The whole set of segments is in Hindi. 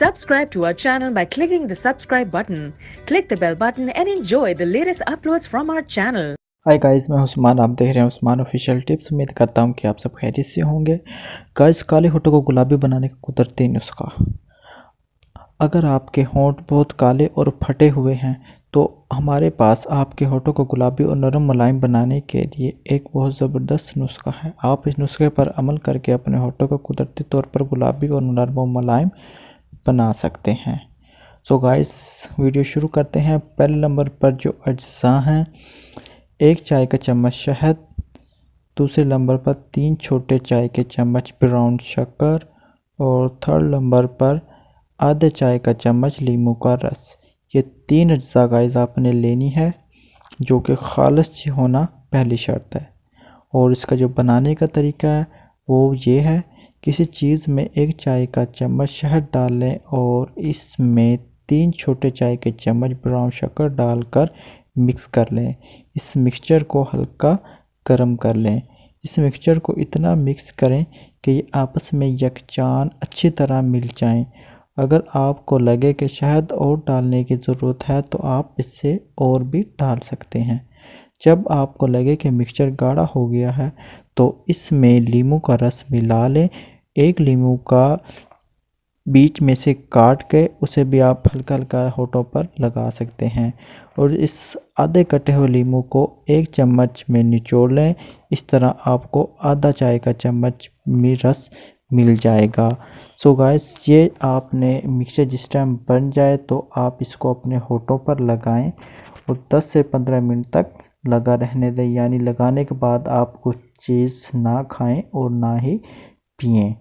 Subscribe to our channel by clicking the subscribe button. Click the bell button and enjoy the latest uploads from our channel. Hi guys, मैं उस्मान। आप देख रहे हैं उस्मान ऑफिशियल टिप्स। उम्मीद करता हूं कि आप सब खैरियत से होंगे। गाइस, काले होठों को गुलाबी बनाने का कुदरती नुस्खा। अगर आपके होंठ बहुत काले और फटे हुए हैं तो हमारे पास आपके होठों को गुलाबी और नरम मुलायम बनाने के लिए एक बहुत ज़बरदस्त नुस्खा है। आप इस नुस्खे पर अमल करके अपने होठों को कुदरती तौर पर गुलाबी और नरम और मुलायम बना सकते हैं। सो गाइस, वीडियो शुरू करते हैं। पहले नंबर पर जो अज्जा हैं, 1 चाय का चम्मच शहद, दूसरे नंबर पर 3 छोटे चाय के चम्मच ब्राउन शक्कर और थर्ड नंबर पर आधे चाय का चम्मच लीमू का रस। ये 3 अज्जा गाइस आपने लेनी है, जो कि खालिस होना पहली शर्त है। और इसका जो बनाने का तरीका है वो ये है, किसी चीज़ में 1 चाय का चम्मच शहद डाल लें और इसमें 3 छोटे चाय के चम्मच ब्राउन शक्कर डालकर मिक्स कर लें। इस मिक्सचर को हल्का गर्म कर लें। इस मिक्सचर को इतना मिक्स करें कि ये आपस में यकजान अच्छी तरह मिल जाएं। अगर आपको लगे कि शहद और डालने की ज़रूरत है तो आप इससे और भी डाल सकते हैं। जब आपको लगे कि मिक्सचर गाढ़ा हो गया है तो इसमें लीमू का रस मिला लें। 1 लीमू का बीच में से काट के उसे भी आप हल्का हल्का होठों पर लगा सकते हैं और इस आधे कटे हुए लीमू को 1 चम्मच में निचोड़ लें। इस तरह आपको आधा चाय का चम्मच में रस मिल जाएगा। सो गाइस, ये आपने मिक्सचर जिस टाइम बन जाए तो आप इसको अपने होठों पर लगाएं और 10 से 15 मिनट तक लगा रहने दें। यानी लगाने के बाद आप कुछ चीज़ ना खाएं और ना ही पिएं।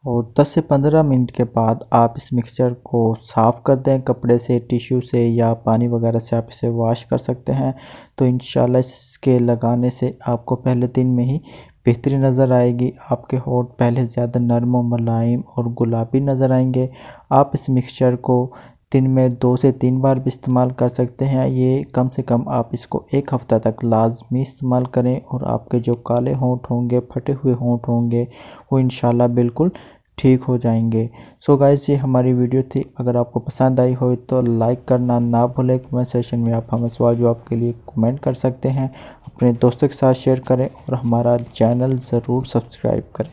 और 10 से 15 मिनट के बाद आप इस मिक्सचर को साफ़ कर दें कपड़े से, टिश्यू से या पानी वगैरह से आप इसे वॉश कर सकते हैं। तो इंशाल्लाह इसके लगाने से आपको पहले दिन में ही बेहतरी नज़र आएगी। आपके होंठ पहले ज़्यादा नरम और मुलायम और गुलाबी नज़र आएंगे। आप इस मिक्सचर को दिन में 2 से 3 बार भी इस्तेमाल कर सकते हैं। ये कम से कम आप इसको 1 हफ़्ता तक लाजमी इस्तेमाल करें और आपके जो काले होंठ होंगे, फटे हुए होंठ होंगे, वो इंशाल्लाह बिल्कुल ठीक हो जाएंगे। सो गाइस, ये हमारी वीडियो थी। अगर आपको पसंद आई हो तो लाइक करना ना भूलें। कमेंट सेक्शन में आप हमें सवाल जवाब के लिए कमेंट कर सकते हैं। अपने दोस्तों के साथ शेयर करें और हमारा चैनल ज़रूर सब्सक्राइब करें।